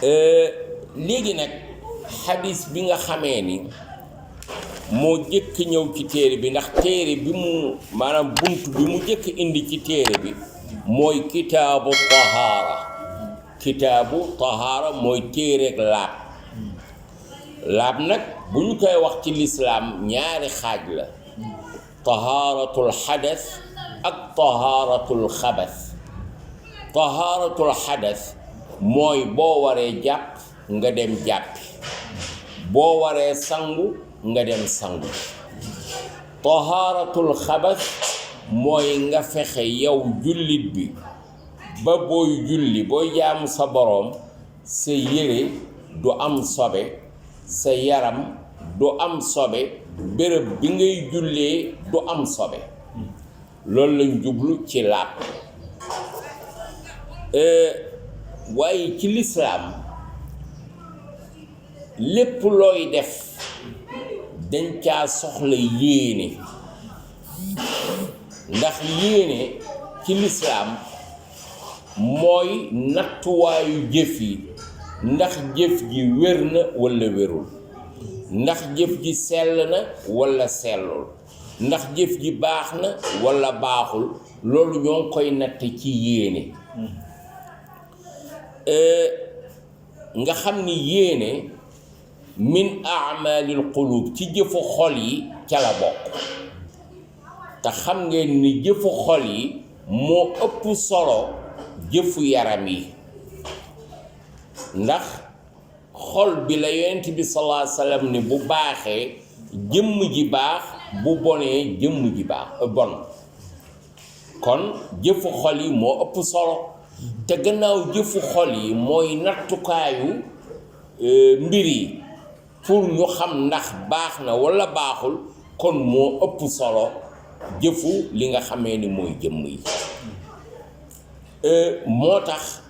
léegi nag xadis bi nga xamee ni moo jëkk ñëw ci téere bi ndax téere bi mu maanaam bunt bi mu jëkk indi ci téere bi mooy kitaabu tahaara mooy téereeg laab nag bu ñu koy wax ci lislaam ñaari xaaj la tahaaratul xadas ak tahaaratul xabas. tahaaratul xadas mooy boo waree jàpp nga dem jàppi, boo waree sangu nga dem sangu. tahaaratul xabas mooy nga fexe yow jullit bi ba booy julli booy jaamu sa boroom sa yére du am sobe, sa yaram du am sobe, béréb bi ngay jullee du am sobe. loolu lañ jublu ci laab. waaye ci lislaam lépp looy def dañ caa soxla yéene, ndax yéene ci lislaam mooy nattuwaayu jëf yi, ndax jëf ji wér na walla wérul, ndax jëf ji sell na walla sellul, ndax jëf ji baax na walla baaxul. loolu ñoo ngi koy natt ci yéene. nga xam ni yéene min a'malil qulub ci jëfu xol yi ca la bokk, te xam ngeen ni jëfu xol yi moo ëpp solo jëfu yaram yi, ndax xol bi la yonent bi sallallahu alayhi wasallam ni bu baaxee jëmm ji baax, bu bonee jëmm ji baax bon. kon jëfu xol yi moo ëpp solo, te gannaaw jëfu xol yi mooy nattukaayu mbir yi pour ñu xam ndax baax na walla baaxul, kon moo ëpp solo jëfu li nga xamee ni mooy jëmm yi. moo tax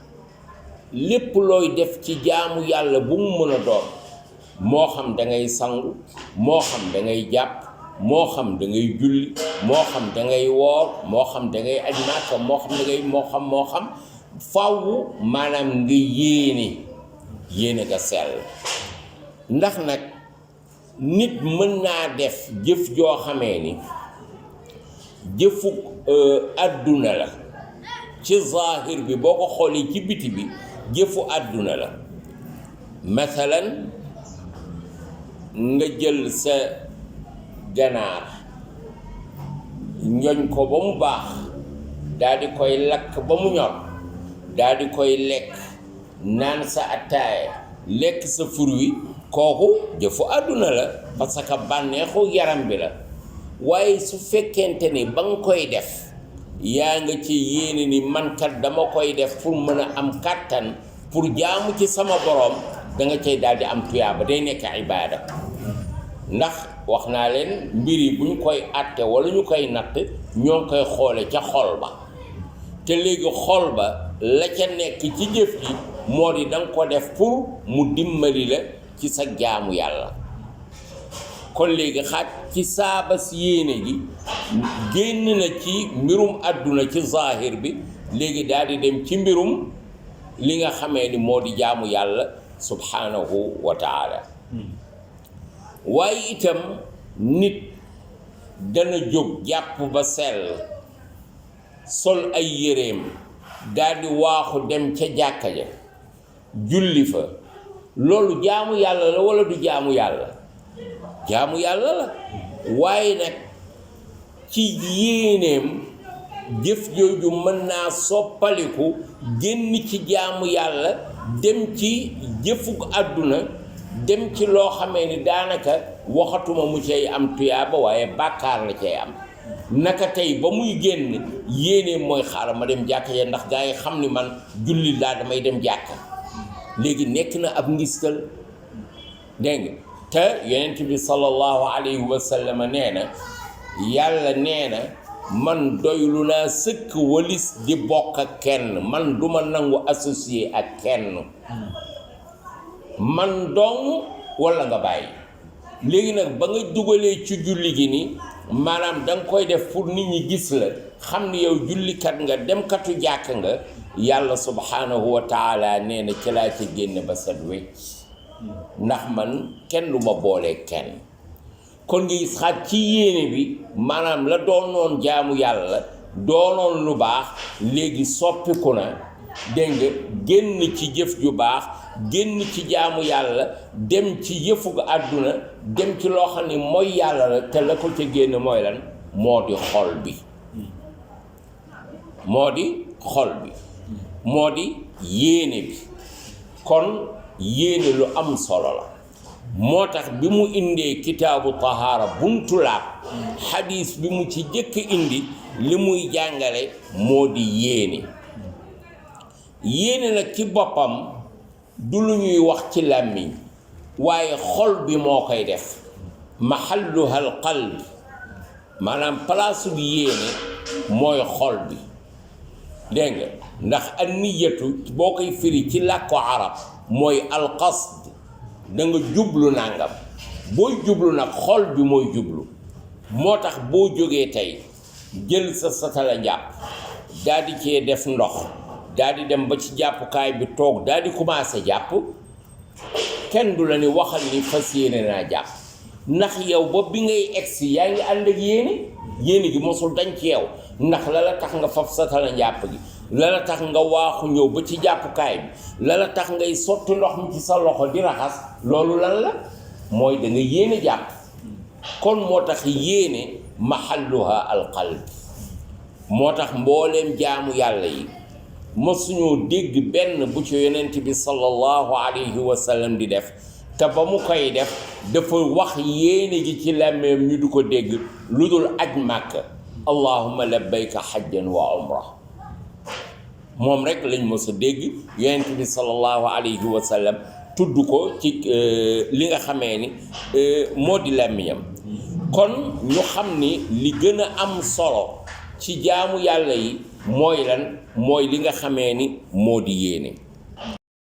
lépp looy def ci jaamu yàlla bu mu mën a doon, moo xam da ngay sangu, moo xam da ngay jàpp, moo xam da ngay julli, moo xam da ngay woor, moo xam da ngay aj Makka, moo xam da ngay moo xam faaw maanaam nga yéene nga sell. ndax nag nit mën naa def jëf joo xamee ni jëfu àdduna la ci zaahir bi, boo ko xoolee ci biti bi jëfu àdduna la. masalan nga jël sa ganaar ñoñ ko ba mu baax, daal di koy lakk ba mu ñor, daal di koy lekk, naan sa attaaya, lekk sa fur wi, kooku jëfu àdduna la parce que bànneexu yaram bi la. waaye su fekkente ni ba nga koy def yaa nga ci yéene ni mankat dama koy def pour mën a am kàttan pour jaamu ci sama boroom, da nga cay daal di am tuyaaba, day nekk ibaada. ndax wax naa leen mbir yi bu ñu koy àtte walla ñu koy natt ñoo ngi koy xoole ca xol ba, te léegi xol ba la ca nekk ci jëf ji moo di danga ko def pour mu dimbali la ci sa jaamu yàlla. kon léegi xaaj ci saabas yéene gi génn na ci mbirum àdduna ci zaahir bi, léegi daal di dem ci mbirum li nga xamee ni moo di jaamu yàlla subhanahu wa taala. waaye itam nit dana jóg jàpp ba sell, sol ay yéreem, daal di waaxu dem ca jàkka ja julli fa. loolu jaamu yàlla la walla du jaamu yàlla? jaamu yàlla la. waaye nag ci yéeneem jëf jooju mën naa soppaliku génn ci jaamu yàlla dem ci jëfu àdduna, dem ci loo xamee ni daanaka waxatuma mu cay am tuyaaba waaye bàkkaar la cay am. naka tey ba muy génn yéeneem mooy xaaral ma dem jàkka ya ndax gaa yi xam ni man julli laa, damay dem jàkka. léegi nekk na ab ngistal, dégg nga. te yonent bi sallallahu alayhi wa sallam nee na, yàlla nee na man doylu naa sëkk walis di bokk ak kenn, man duma nangu associé ak kenn, man dong walla nga bàyyi. léegi nag ba nga dugalee ci julli gi ni maanaam da nga koy def pour nit ñi gis la xam ni yow jullikat nga demkatu jàkk nga yàlla subhanahu wa taala nee na ci laa ci génn ba set wecc ndax man kenn du ma boolee kenn kon nga gis xaat ci yéene bi maanaam la doonoon jaamu yàlla doonoon lu baax léegi soppiku na dégg nga génn ci jëf ju baax génn ci jaamu yàlla dem ci yëfu àdduna dem ci loo xam ne mooy yàlla la te la ko ca génn mooy lan moo di xol bi moo di xol bi moo di yéene bi kon yéene lu am solo la moo tax bi mu indee kitaabu tahaara buntu laab xadiis bi mu ci jëkk indi li muy jàngale moo di yéene nag ci boppam du lu ñuy wax ci làmmiñ waaye xol bi moo koy def mahalluha al qalb maanaam palaasu bi yéene mooy xol bi dégg nga ndax an niyatu boo koy firi ci làkku arab mooy alqasd da nga jublu nangam booy jublu nag xol bi mooy jublu moo tax boo jógee tey jël sa satala njàpp daal di cee def ndox daal di dem ba ci jàppukaay bi toog daal di commencé jàpp kenn du la ni waxal ni fas yéene naa jàpp ndax yow ba bi ngay egsi yaa ngi ànd ak yéene gi mosul dañ ci yow ndax la tax nga fab satala njàpp gi la tax nga waaxu ñëw ba ci jàppukaay bi la tax ngay sotti ndox mi ci sa loxo di raxas loolu lan la mooy da nga yéene jàpp kon moo tax yéene mahalluha alqalb moo tax mbooleem jaamu yàlla yi mësuñoo dégg benn bu ci yonent bi sallallahu alayhi wa sallam di def te ba mu koy def dafa wax yéene gi ci làmmeem ñu du ko dégg lu dul aj màkk allahumma labbayka hajjan wa umra moom rek lañ mës a dégg yonent bi sallallahu alayhi wa sallam tudd ko ci li nga xamee ni moo di làmmiñam kon ñu xam ni li gën a am solo ci jaamu yàlla yi mooy lan mooy li nga xamee ni moo di yéene